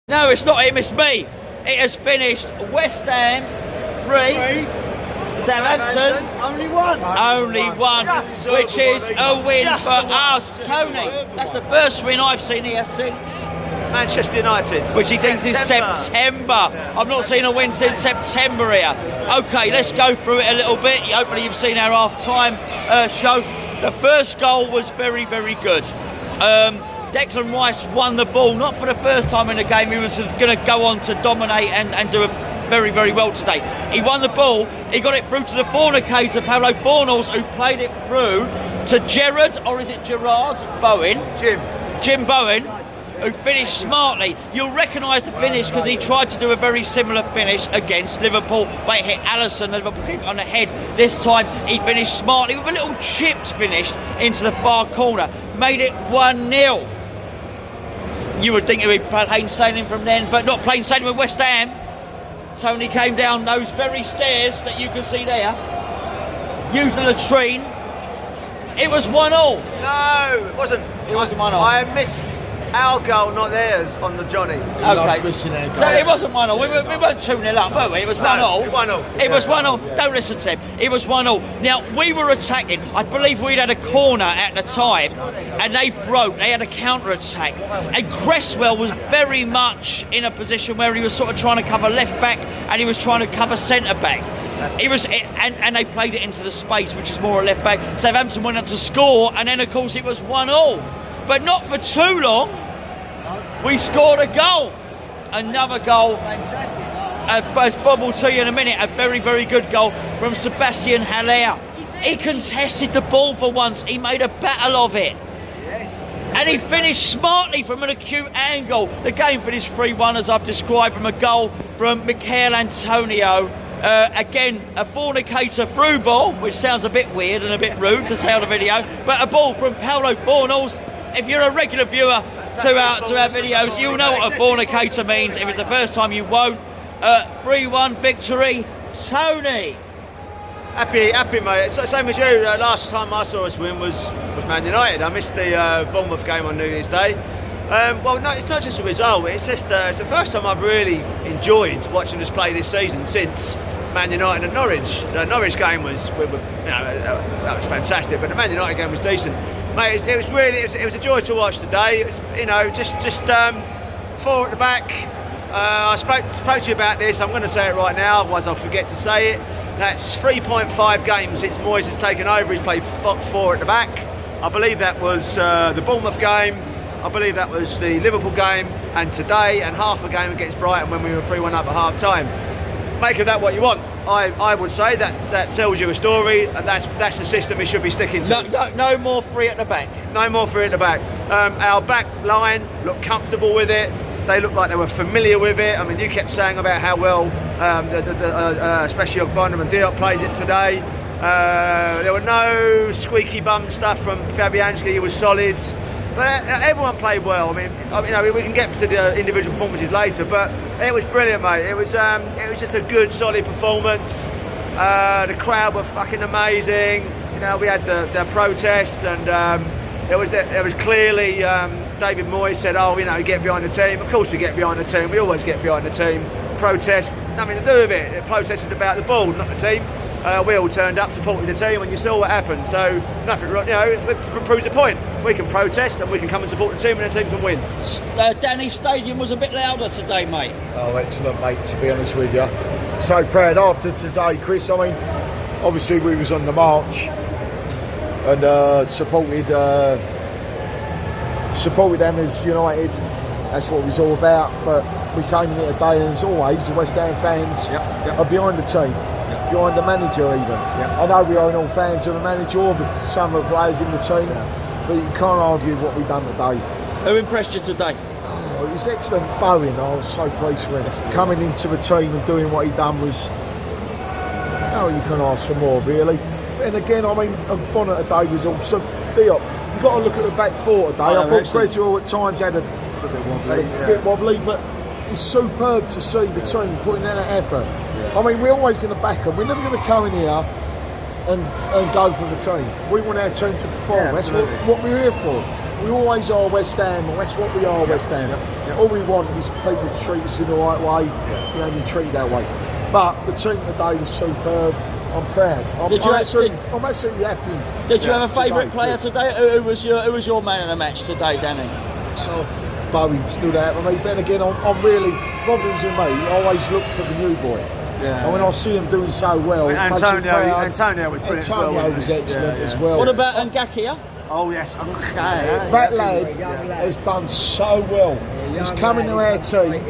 No, it's not him, it's me. It has finished West Ham 3, Southampton Only one. only one, which is a win for us. Tony, that's the first win I've seen here since Manchester United. which he thinks is September. I've not seen a win since September here. Okay, let's go through it a little bit. Hopefully you've seen our half-time show. The first goal was very, very good. Declan Rice won the ball, not for the first time in the game. He was going to go on to dominate and do it very, very well today. He won the ball, he got it through to the fornicator, Paulo Fornals, who played it through to Gerard, or is it Gerard Bowen? Jim Bowen, who finished smartly. You'll recognise the finish because he tried to do a very similar finish against Liverpool, but it hit Alisson, the Liverpool keeper, on the head. This time he finished smartly with a little chipped finish into the far corner. Made it 1-0. You would think it would be plain sailing from then, but not plain sailing with West Ham. Tony came down those very stairs that you can see there, used the latrine. It was 1-0. No, it wasn't. It wasn't 1-0. I missed our goal, not theirs, on the Johnny. Okay. So it wasn't 1-0. We weren't 2-0 up, were we? It was 1-0. 1-0. It was 1-0. Don't listen to him. It was 1-0. Now, we were attacking. I believe we'd had a corner at the time, and they broke. They had a counter-attack. And Cresswell was very much in a position where he was sort of trying to cover left-back, and he was trying to cover centre-back. He was, and they played it into the space, which is more a left-back. Southampton went on to score, and then, of course, it was 1-0. But not for too long. We scored a goal. Another goal. Fantastic. As Bob will tell you in a minute, a very, very good goal from Sebastian Haller. He contested the ball for once. He made a battle of it. Yes. And he finished smartly from an acute angle. The game finished 3-1, as I've described, from a goal from Michail Antonio. Again, a fornicator through ball, which sounds a bit weird and a bit rude to say on the video, but a ball from Paulo Fornals. If you're a regular viewer to our videos, you'll know what a fornicator means. If it's the first time, you won't. 3-1 victory. Tony. Happy, mate. Same as you. Last time I saw us win was Man United. I missed the Bournemouth game on New Year's Day. Well, no, it's not just a result. It's just it's the first time I've really enjoyed watching us play this season since Man United and Norwich. The Norwich game was, that was fantastic, but the Man United game was decent. Mate, it was a joy to watch today. It was, just 4 at the back. I spoke to you about this. I'm going to say it right now, otherwise I'll forget to say it. That's 3.5 games since Moyes has taken over. He's played 4 at the back. I believe that was the Bournemouth game. I believe that was the Liverpool game, and today, and half a game against Brighton when we were 3-1 up at half time. Make of that what you want. I would say that tells you a story, and that's the system it should be sticking to. No more 3 at the back. No more 3 at the back. Our back line looked comfortable with it. They looked like they were familiar with it. I mean, you kept saying about how well, especially Ogbonna and Diop played it today. There were no squeaky bum stuff from Fabianski. He was solid. But everyone played well. I mean, we can get to the individual performances later, but it was brilliant, mate. It was just a good, solid performance. The crowd were fucking amazing. We had the protest, and there was clearly David Moyes said, get behind the team. Of course we get behind the team. We always get behind the team. Protest, nothing to do with it. The protest is about the ball, not the team. We all turned up, supported the team, and you saw what happened. So nothing, it proves the point. We can protest and we can come and support the team, and the team can win. Danny, stadium was a bit louder today, mate. Oh, excellent, mate, to be honest with you. So proud after today, Chris. I mean, obviously we was on the march and supported them as United. That's what it was all about. But we came in here today, and as always, the West Ham fans are behind the team. Behind the manager even. I know we are all fans of the manager or some of the players in the team, but you can't argue what we've done today. Who impressed you today? Oh, it was excellent. Bowen, I was so pleased for him. Coming into the team and doing what he done was, you can ask for more really. And again, I mean, Bonnet today was awesome. Diop, you've got to look at the back 4 today. I thought Cresswell at times had a bit wobbly, but it's superb to see the team putting in that effort. I mean, we're always going to back them. We're never going to come in here and go for the team. We want our team to perform. That's what we're here for. we always are West Ham, and that's what we are, West Ham. All we want is people to treat us in the right way. We haven't been treated that way. But the team today was superb. I'm proud. I'm absolutely happy. Did you have a favourite player today? Who was your man of the match today, Danny? So Bowen stood out for me. But again, I'm really problems with me. I always look for the new boy. Yeah. And when I see him doing so well, Antonio was brilliant. Antonio was excellent as well. What about Ngakia? Oh yes, that lad has done so well. He's coming to our team.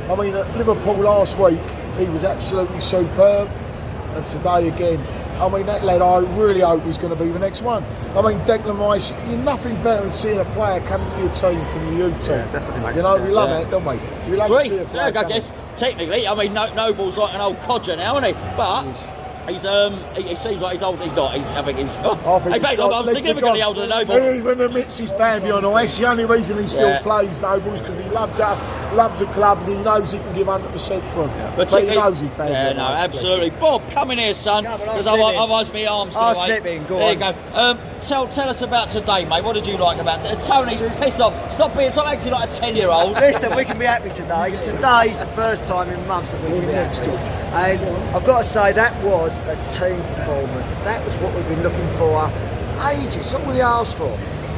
I mean, at Liverpool last week, he was absolutely superb. And today again, I mean, that lad, I really hope he's going to be the next one. I mean, Declan Rice, you're nothing better than seeing a player coming to your team from the youth team. Yeah, definitely, mate. You know, we love that, don't we? We love to see a player I guess, technically, I mean, Noble's like an old codger now, isn't he? But he seems like he's old. He's not. I think he's. I'm significantly older than Noble. He even admits he's badly on ice. The only reason he still plays Noble is because he loves us, loves the club, and he knows he can give 100% for him. Yeah. But he knows he's badly on ice. Absolutely. Bob, come in here, son, because otherwise my arms going away. Slipping. There you go. Tell us about today, mate. What did you like about it? Tony, piss off. Stop acting like a 10-year-old. Listen, we can be happy today. Today's the first time in months that we can be happy. And I've got to say, that was a team performance. That was what we've been looking for ages. It's not what we asked for.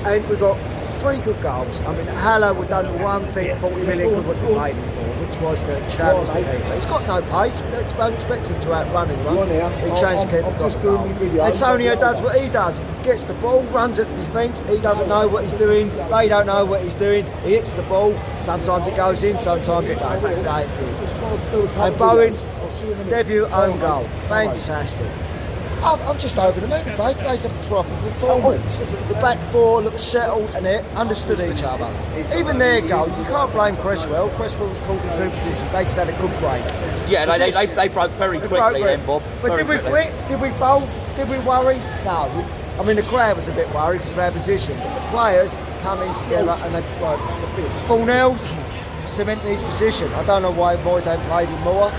And we got 3 good goals. I mean, Hallow had done the one thing 40 million could have paid him for, which was to challenge the keeper. He's got no pace. Don't expect him to outrun him. He changed the keeper. Just doing the video. Antonio does what he does. Gets the ball, runs at the defence. He doesn't know what he's doing. They don't know what he's doing. He hits the ball. Sometimes it goes in, sometimes it don't. Today it did. And Bowen, debut own goal. Fantastic. I'm just over the moon today. Today's a proper performance. The back 4 looked settled and they understood each other. Even their goal, you can't blame Cresswell. Cresswell was caught in 2 positions. They just had a good break. Yeah, they broke very quickly then, Bob. But did we quit? Did we fold? Did we worry? No. I mean, the crowd was a bit worried because of our position, but the players come in together and they broke. Fornell's cementing his position. I don't know why boys haven't played him more.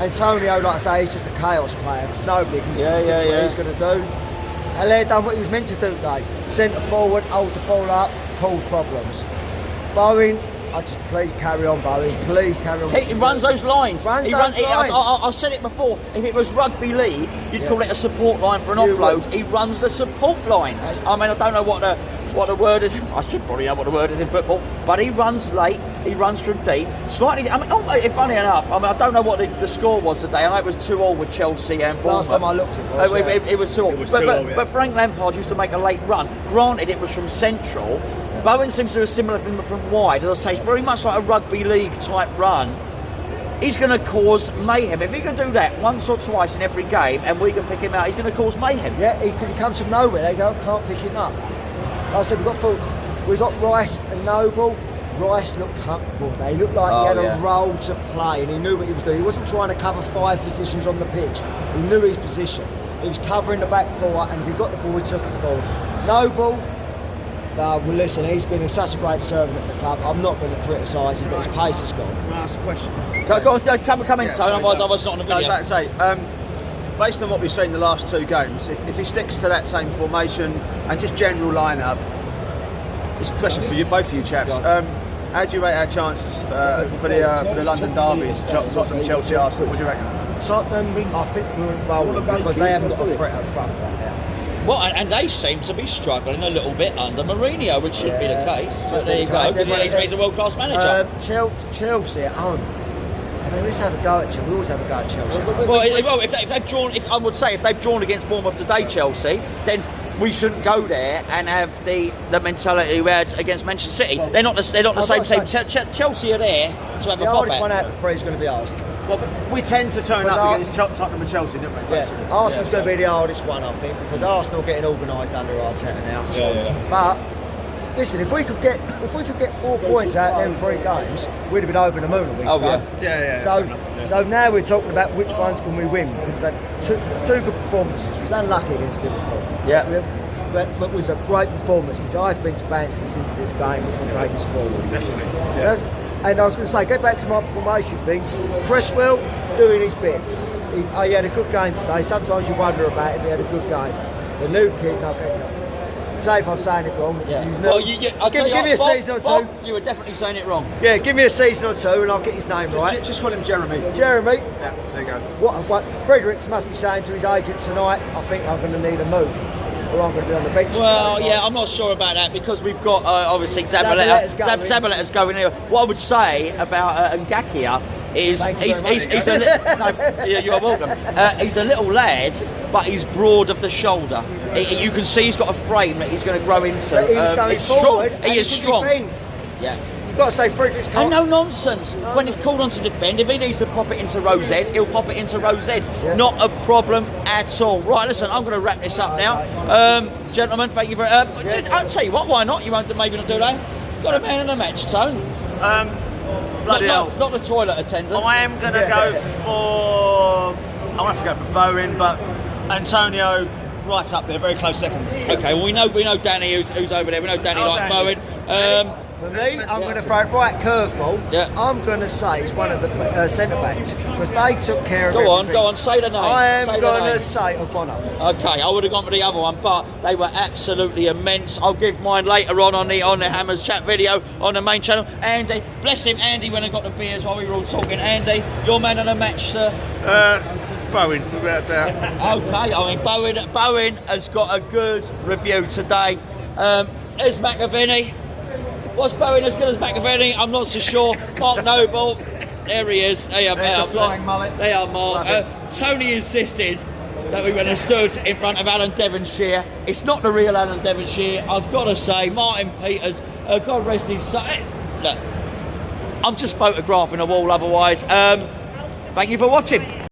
Antonio, like I say, he's just a chaos player. There's nobody can predict what he's going to do. Allaire done what he was meant to do today. Centre forward, hold the ball up, cause problems. Bowen, please carry on, Bowen. Please carry on. He runs those lines. Lines. I've said it before. If it was rugby league, you'd call it a support line for an offload. He runs the support lines. I mean, I don't know what the word is. I should probably know what the word is in football. But he runs late. He runs from deep. Slightly. I mean, funny enough. I mean, I don't know what the score was today. I know it was 2-2 with Chelsea and Bournemouth. Last time I looked, it was 2-2. But Frank Lampard used to make a late run. Granted, it was from central. Bowen seems to do a similar thing from wide. As I say, it's very much like a rugby league type run. He's going to cause mayhem. If he can do that once or twice in every game and we can pick him out, he's going to cause mayhem. Yeah, because he comes from nowhere. They can't pick him up. Like I said, we've got Rice and Noble. Rice looked comfortable. They looked like he had a role to play and he knew what he was doing. He wasn't trying to cover 5 positions on the pitch. He knew his position. He was covering the back 4 and if he got the ball, he took it forward. Noble, well, listen, he's been such a great servant at the club. I'm not going to criticise him, but his pace has gone. Can I ask a question? Come in, Tony, otherwise I was not on the video. I was about to say, based on what we've seen the last 2 games, if he sticks to that same formation and just general line-up, it's a question for you, both of you chaps. How do you rate our chances for the London derbies, Tottenham, Chelsea, Arsenal? What do you reckon? Tottenham, I think we're rolling because they haven't got a threat up front right now. Well, and they seem to be struggling a little bit under Mourinho, which should be the case. So there you go, because he's a world-class manager. Chelsea at home. I mean, let's have a go at Chelsea. We always have a go at Chelsea. Well, if they've drawn, I would say if they've drawn against Bournemouth today, Chelsea, then we shouldn't go there and have the mentality we had against Manchester City. They're not the same team. Chelsea are there to have a pop at. The hardest one out of the 3 is going to be Arsenal. Well, we tend to turn up against Tottenham and Chelsea, don't we? Yeah. Arsenal's going to be the hardest one, I think, because Arsenal are getting organised under Arteta now. But listen, if we could get 4 points out of them 3 games, we'd have been over the moon a week ago. So now we're talking about which ones can we win, because we've had two good performances. We was unlucky against Liverpool. But it was a great performance, which I think's balanced us into this game, which will take us forward. Definitely. Yeah. And I was going to say, get back to my formation thing. Cresswell doing his bit. He had a good game today. Sometimes you wonder about it, he had a good game. The new kid, say if I'm saying it wrong. Yeah. He's Well, new. I'll give tell me you a what, season or Bob, two. you were definitely saying it wrong. Yeah, give me a season or two and I'll get his name right. Just call him Jeremy. Jeremy, Yeah, there you go. what Fredericks must be saying to his agent tonight, I think I'm going to need a move, or I'm going to be on the bench. Well, yeah, I'm not sure about that because we've got obviously Zabaleta's going. Zabaleta's going here. What I would say about Ngakia is Thank you very much. he's a no, you are welcome. He's a little lad, but he's broad of the shoulder. You can see he's got a frame that he's going to grow into. But he was going it's forward. strong. He is strong. You've Yeah. got to say Fredericks can't. And no nonsense. When he's called on to defend, if he needs to pop it into row Z, he'll pop it into row Z. Yeah. Not a problem at all. Right, listen, I'm going to wrap this up now. Gentlemen, thank you very much. I'll tell you what, why not? You won't maybe not do that. Got a man in a match, Tone. Bloody hell. Not the toilet attendant. I am going to go for. I'm going to have to go for Bowen, but Antonio right up there, very close second. Okay, well we know Danny who's over there. We know Danny How's like Andy? Bowen. For me, I'm going to throw it right curveball. Yeah. I'm going to say it's one of the centre backs because they took care of everything. Go on, say the name. I am Say the going name. to say Obono. Okay, I would have gone for the other one, but they were absolutely immense. I'll give mine later on the Hammers chat video on the main channel. Andy, bless him, Andy went and got the beers while we were all talking. Andy, your man of the match, sir. Bowen, without doubt. Okay, I mean Bowen has got a good review today. Is McAvenny? Was Bowen as good as McAvenny? I'm not so sure. Mark Noble, there he is. There's the flying mullet. They are Mark. Tony insisted that we went and stood in front of Alan Devonshire. It's not the real Alan Devonshire. I've got to say, Martin Peters, God rest his soul. Look, I'm just photographing a wall otherwise. Thank you for watching.